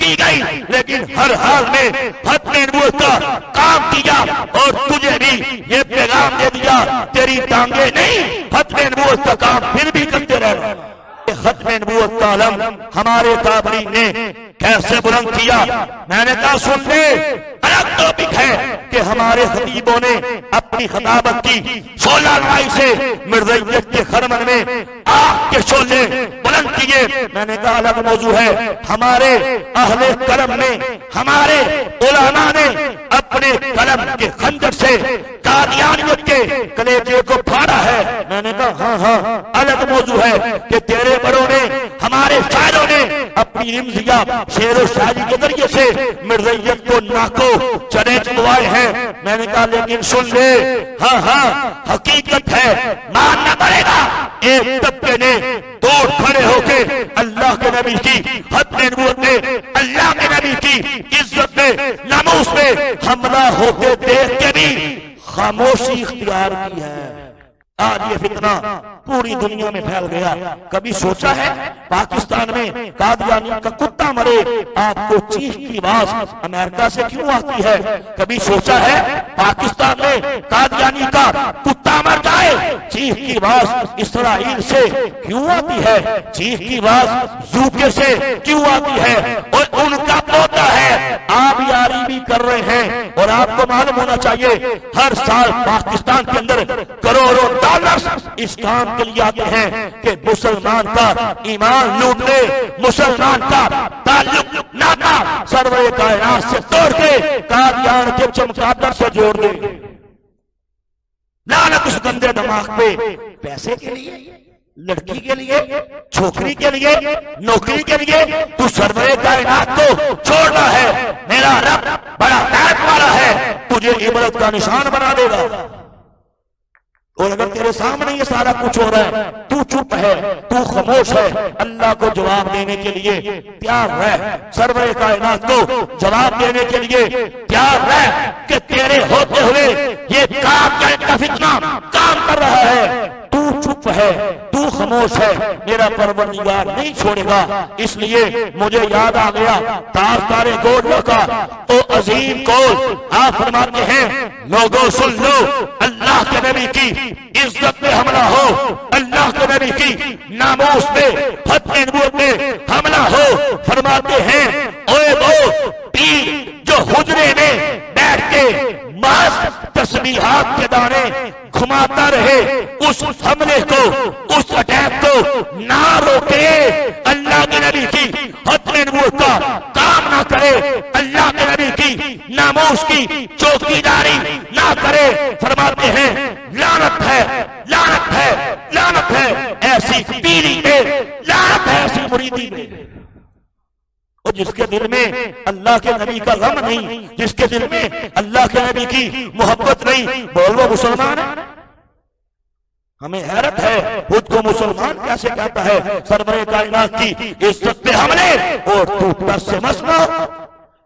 دی گئی، لیکن ہر حال میں ختم نبوت کا کام کیا اور تجھے بھی یہ پیغام دے دیا تیری ٹانگیں نہیں، ختم نبوت کا کام پھر بھی کرتے رہنا۔ ختم نبوت کا علم ہمارے کابرین نے کیسے بلند کیا؟ میں نے کہا سن لے، الگ ٹاپک ہے کہ ہمارے خطیبوں نے اپنی خطابت کی 16 مئی سے مرزائیت کے خرمن میں آگ کے شعلے بلند کیے۔ میں نے کہا الگ موضوع ہے، ہمارے اہل قلم نے، ہمارے علماء نے اپنے قلم کے خنجر سے قادیانیت کے کلیجے کو پھاڑا ہے۔ میں نے کہا ہاں ہاں الگ موضوع ہے کہ تیرے بڑوں نے، ہمارے شاعروں نے اپنی رمزیہ شعر و شاعری کے ذریعے سے مرزائیت کو ناکو چنے چلوائے ہیں۔ میں نے کہا لیکن سن لے، ہاں ہاں حقیقت ہے، ماننا پڑے گا۔ ایک طبقے نے توڑ کھڑے ہو کے اللہ کے نبی کی ختم نبوت میں، اللہ کے نبی کی عزت میں، ناموس میں حملہ ہوتے دیکھ کے بھی خاموشی اختیار کی ہے۔ آج یہ فتنہ پوری دنیا میں پھیل گیا۔ کبھی سوچا ہے پاکستان میں قادیانی کا کتا مرے آپ کو چیخ کی آواز امریکہ سے کیوں آتی ہے؟ کبھی سوچا ہے پاکستان میں قادیانی کا کتا مر جائے چیخ کی آواز اسرائیل سے کیوں آتی ہے؟ چیخ کی آواز یوکے سے کیوں آتی ہے؟ اور ان کا پوتا ہے، آپ یاری بھی کر رہے ہیں۔ اور آپ کو معلوم ہونا چاہیے ہر سال پاکستان کے اندر کروڑوں ڈالرز اس کام کے لیے آتے ہیں کہ مسلمان کا ایمان لوٹ لے، مسلمان کا تعلق ناتا سرور کائنات سے توڑ کے قادیان کے چمگادڑ سے جوڑ دے۔ لعنت اس گندے دماغ پہ، پیسے کے لیے، لڑکی کے لیے، چھوکری کے لیے، نوکری کے لیے تو سرور کائنات کو چھوڑنا ہے۔ میرا رب بڑا طاقت والا ہے، تجھے عبرت کا نشان بنا دے گا۔ اور اگر تیرے سامنے یہ سارا کچھ ہو رہا ہے، تو چپ ہے، تو خاموش ہے، اللہ کو جواب دینے کے لیے تیار رہ، سرور کائنات کو جواب دینے کے لیے تیار رہ کہ تیرے ہوتے ہوئے یہ کام کا فتنہ کام کر رہا ہے، تو چپ ہے، تو خاموش ہے، میرا پروردگار نہیں چھوڑے گا۔ اس لیے مجھے یاد آ گیا تاجدار گولڈ کا وہ عظیم قول، آپ فرماتے ہیں لوگوں سن لو، اللہ کے نبی کی عزت میں حملہ ہو، اللہ کے نبی کی ناموس میں، ختم نبوت میں حملہ ہو، فرماتے ہیں اوے وہ پیر جو حجرے میں بیٹھ کے محض تسبیحات کے دانے گھماتا رہے، اس حملے کو، اس اٹیک کو نہ روکے، اللہ کے نبی کی ختم نبوت کا کام نہ کرے، اللہ کے نبی کی ناموس کی چوکیداری نہ کرے، فرماتے ہیں لعنت ہے، لعنت ہے، لعنت ہے ایسی پیری میں، لعنت ہے ایسی مریدی میں۔ اور جس کے دل میں اللہ کے نبی کا غم نہیں، جس کے دل میں اللہ کے نبی کی محبت نہیں، بول وہ مسلمان ہے۔ ہمیں حیرت ہے خود کو مسلمان کیسے کہتا ہے، سرور کائنات کی عزت پہ حملے اور تو تر سے مسنا۔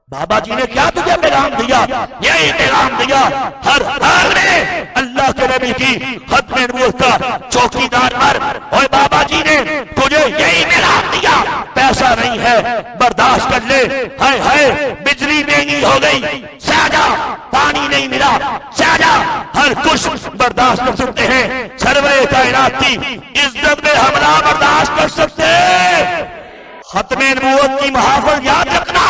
بابا جی نے کیا تجھے پیغام دیا؟ یہی پیغام دیا، ہر حال میں اللہ کے نبی کی ختم نبوت کا چوکیدار پر۔ اور بابا جی نے تجھے یہی پیغام دیا، پیسہ نہیں ہے برداشت کر لے، ہائے ہائے بجلی مہنگی ہو گئی ساجا، پانی نہیں ملا ساجا، ہر کچھ برداشت کر سکتے ہیں، سرور کائنات کی عزت میں حملہ برداشت کر سکتے۔ ختم نبوت کی محافل یاد رکھنا،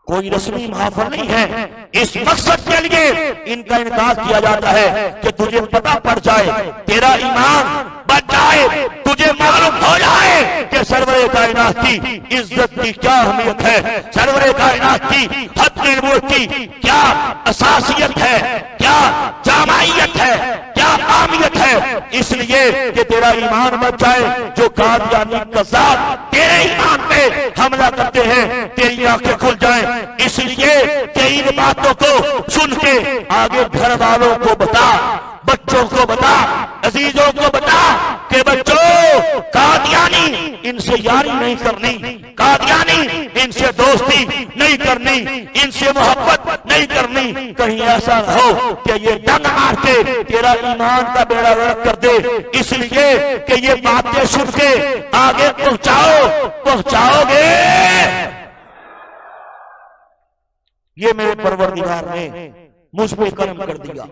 کوئی رسمی محافل نہیں ہے، اس مقصد کے لیے ان کا انعقاد کیا جاتا ہے کہ تجھے پتہ پڑ جائے، تیرا ایمان بچ جائے، تجھے معلوم ہو جائے کہ سرور کائنات کی عزت کی کیا اہمیت ہے، سرور کائنات کی ختم نبوت کی کیا اساسیت ہے، کیا جامعیت ہے، کیا اہمیت ہے، اس لیے کہ تیرا ایمان بچ جائے۔ جو قادیانی قذاب تیرے ایمان پہ حملہ کرتے ہیں تیری آنکھیں کھل جائیں، اس لیے کہ ان باتوں کو سن کے آگے گھر والوں کو بتا، بچوں کو بتا، عزیزوں کو بتا کہ بچوں قادیانی ان سے یاری نہیں کرنی، قادیانی ان سے دوستی نہیں کرنی، ان سے محبت نہیں کرنی، کہیں ایسا نہ ہو کہ یہ ڈنگ مار کے تیرا ایمان کا بیڑا غرق کر دے۔ اس لیے کہ یہ باتیں سن کے آگے پہنچاؤ گے، یہ میرے پروردگار نے مجھ پہ کرم کر دیا،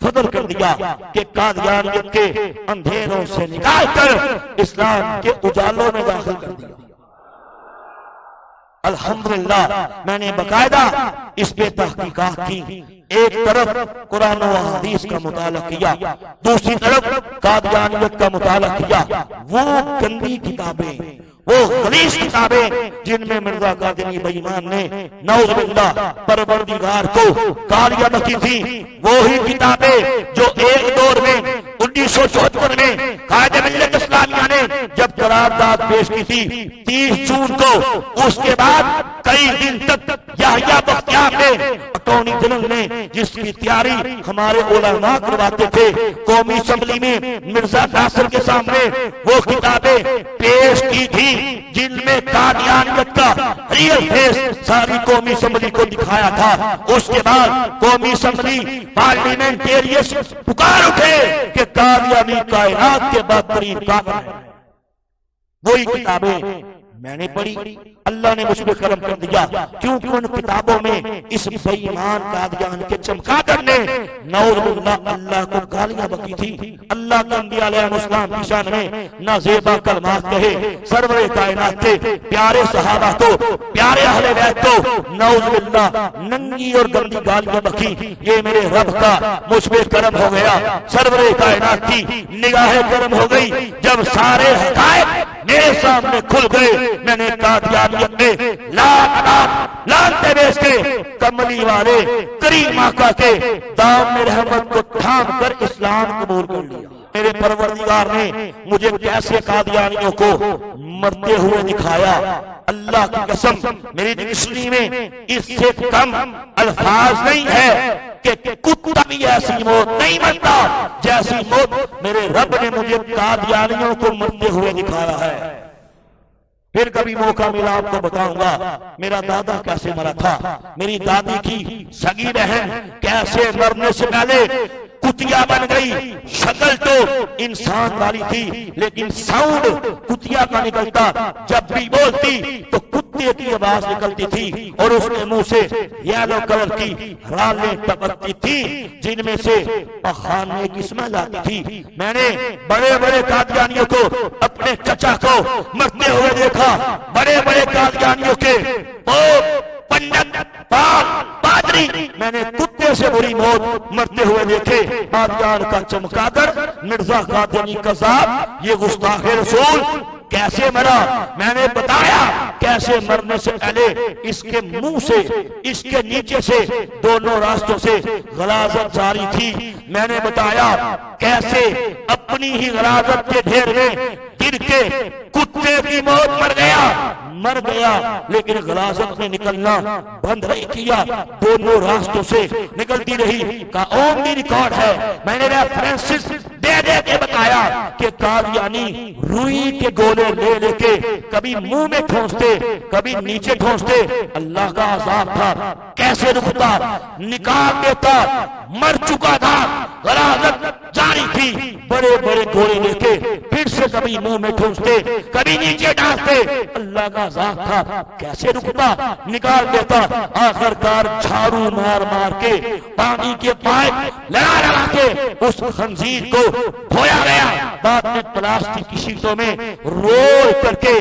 فضل کر دیا کہ قادیانیت کے اندھیروں سے نکال کر اسلام کے اجالوں میں داخل کر دیا۔ الحمدللہ میں نے باقاعدہ اس پہ تحقیقات کی، ایک طرف قرآن و حدیث کا مطالعہ کیا، دوسری طرف قادیانیت کا مطالعہ کیا۔ وہ گندی کتابیں، وہ غلیظ کتابیں جن میں مرزا قادری بے ایمان نے نعوذ باللہ پروردگار کو گالیاں بکی تھی، وہی کتابیں جو ایک دور میں 1974 میں قائد ملت اسلامیہ نے جب قرارداد پیش کی تھی 30 جون کو، اس کے بعد کئی دن تک یحییٰ بختیار نے اٹارنی جنرل نے جس کی تیاری ہمارے علماء کرواتے تھے، قومی اسمبلی میں مرزا ناصر کے سامنے وہ کتابیں پیش کی تھی جن میں قادیانیت کا ریئل فیس ساری قومی اسمبلی کو دکھایا تھا۔ اس کے بعد قومی اسمبلی پارلیمنٹیرینز پکار اٹھے کہ قادیانی کائنات کے بدترین کافر ہے۔ وہی کتابیں میں نے پڑھی، اللہ نے مجھ پہ کرم کر دیا، کیونکہ ان کتابوں میں اس بے ایمان قادیان کے چمگادڑ نے نعوذ باللہ اللہ کو گالیاں بکی تھی۔ اللہ کے انبیاء علیہ السلام کی شان میں نہ زیبا کلمات کہے، سرور کائنات کے پیارے صحابہ کو، پیارے اہل بیت کو نعوذ باللہ ننگی اور گندی گالیاں بکی۔ یہ میرے رب کا مجھ پہ کرم ہو گیا، سرور کائنات کی نگاہ کرم ہو گئی جب سارے حقائق میرے سامنے کھل گئے۔ میں نے قادیانیت میں لانتے بیچ کے کملی والے کریم آقا کے دام میں رحمت کو تھام کر اسلام قبول کر لیا۔ میرے پروردگار نے مجھے کیسے قادیانیوں کو مرتے ہوئے دکھایا، اللہ کی قسم میری ڈکشنری میں اس سے کم الفاظ نہیں ہے کہ کتا بھی ایسی موت نہیں مرتا جیسی موت میرے رب نے مجھے قادیانیوں کو مرتے ہوئے دکھایا ہے۔ پھر کبھی موقع ملا آپ کو بتاؤں گا میرا دادا کیسے مرا تھا، میری دادی کی سگی بہن کیسے مرنے سے پہلے کتیا بن گئی۔ شکل تو انسان والی تھی لیکن ساؤنڈ کتیا کا نکلتا، جب بھی بولتی تو کتے کی آواز نکلتی تھی اور اس کے منہ سے یلو کلر کی رالیں ٹپکتی تھی جن میں سے پخانے کی اسمیل آتی تھی۔ میں نے بڑے بڑے قادیانیوں کو، اپنے چچا کو مرتے ہوئے دیکھا، بڑے بڑے قادیانیوں کے پنڈت پادری میں نے کتے سے بری موت مرتے ہوئے دیکھے۔ قادیان کا چمگادڑ مرزا قادیانی قذاب، یہ گستاخ رسول کیسے مرا؟ میں نے بتایا کیسے مرنے سے پہلے اس کے منہ سے، اس کے نیچے سے، دونوں راستوں سے غلاظت جاری تھی۔ میں نے بتایا کیسے اپنی ہی غلاظت کے ڈھیر میں گر کے کتے کی موت مر گیا لیکن غلاظت میں نکلنا بند نہیں کیا، دونوں راستوں سے نکلتی رہی۔ کا اونلی ریکارڈ ہے، میں نے ریفرنسز دے دے کے بتایا کہ قادیانی روئی کے گولے لے لے کے کبھی منہ میں ٹھونستے، کبھی نیچے ٹھونستے۔ اللہ کا عذاب تھا، کیسے رکتا، نکال دیتا، مر چکا تھا، غلاظت جاری تھی، بڑے بڑے گولے لے کے پھر سے کبھی منہ میں ٹھونستے، کبھی نیچے ڈالتے۔ اللہ کا عذاب تھا، کیسے رکتا، نکال دیتا۔ آخر کار جھاڑو مار مار کے پانی کے پائپ لگا لگا کے اس خنزیر کو دھویا گیا، بعد میں پلاسٹک کی شیٹوں میں رول کر کے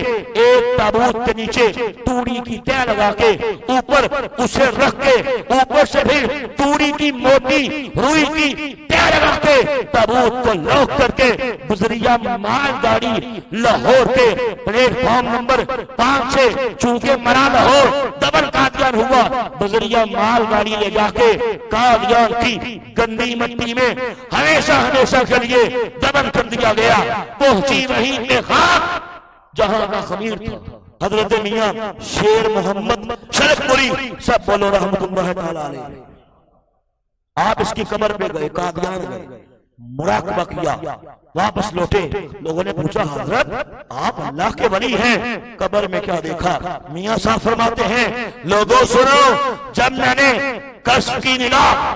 ایک تابوت کے نیچے توڑی کی تہ لگا کے اوپر اسے رکھ کے اوپر سے پھر توڑی کی موٹی روئی کی تہ لگا کے تابوت کو لوک کر کے بزریہ مال گاڑی لاہور کے پلیٹ فارم نمبر 5 سے، چونکہ مرا لاہور ڈبل قادیان ہوا، بزریہ مال گاڑی لے جا کے قادیان کی گندی مٹی میں ہمیشہ کے لیے دبن کر دیا گیا۔ پہنچی وہیں پہ خاک جہاں کا خمیر تھا حضرت میاں شیر محمد شرف پوری، سب بولو رحمت اللہ تعالی علیہ۔ آپ اس کی قبر پہ گئے، قادیان گئے، مراقبہ کیا، واپس لوٹے۔ لوگوں نے پوچھا حضرت آپ اللہ کے ولی ہیں، قبر میں کیا دیکھا؟ میاں صاحب فرماتے ہیں لوگوں سنو، جب میں نے کشف کی نگاہ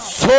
100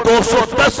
210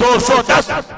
210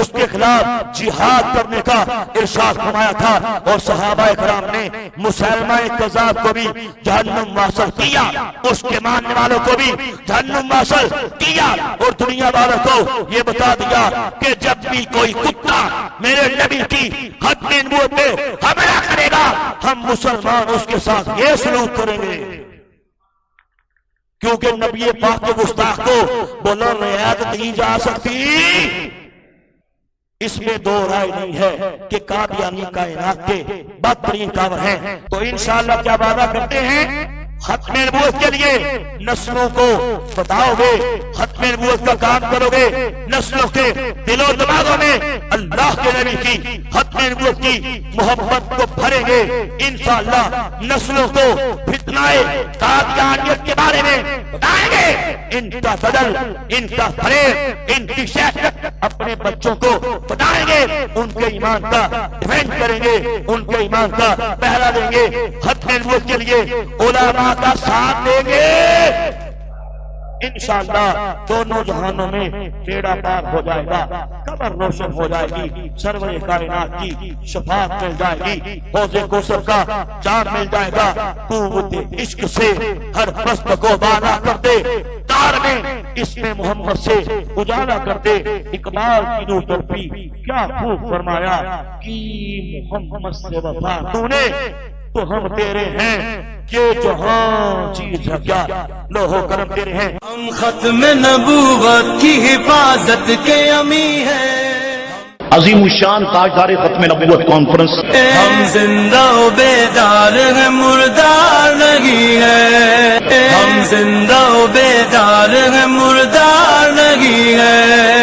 اس کے خلاف جہاد کرنے کا ارشاد فرمایا تھا، اور صحابہ کرام نے مسلمہ کذاب کو بھی جہنم واصل کیا، اس کے ماننے والوں کو بھی جہنم واصل کیا، اور دنیا والوں کو یہ بتا دیا کہ جب بھی کوئی کتا میرے نبی کی ختم نبوت پہ حملہ کرے گا ہم مسلمان اس کے ساتھ یہ سلوک کریں گے، کیونکہ نبی پاک کے گستاخ کو بولو رعایت نہیں جا سکتی۔ اس میں دو رائے نہیں ہے کہ قادیانی کائنات کے بدترین کافر ہیں۔ تو انشاءاللہ کیا وعدہ کرتے ہیں؟ ختم نبوت کے لیے نسلوں کو بتاؤ گے، ختم نبوت کا کام کرو گے، نسلوں کے دل و دماغوں میں اللہ کے نبی کی ختم نبوت کی محبت کو بھریں گے، انشاءاللہ نسلوں کو فتنہ قادیانیت کے بارے میں بتائیں گے، ان کا بدل، ان کا فریب، ان کی شہادت اپنے بچوں کو بتائیں گے، ان کے ایمان کا ڈیفینڈ کریں گے، ان کے ایمان کا پہرا دیں گے، ختم نبوت کے لیے علماء کا ساتھ دیں گے، انشاءاللہ دونوں جہانوں میں بیڑا پار ہو جائے گا، قبر روشن ہو جائے گی، سرور کائنات کی شفاعت مل جائے گی، حوض کوثر کا جام مل جائے گا، قوت عشق سے ہر پست کو بالا کر دے، تار میں اس میں محمد سے اجالا کر دے، اقبال کی نور طرفی کیا خوب فرمایا کہ محمد سے وفا تو نے تو ہم تیرے ہیں، یہ جہاں چیز ہے کیا لوہ کرم تیرے ہیں، ہم ختم نبوت کی حفاظت کے امی ہیں، عظیم الشان تاجدار ختم نبوت کانفرنس، ہم زندہ و بیدار ہیں مردار نہیں ہے، ہم زندہ و بیدار ہیں مردار نہیں ہے۔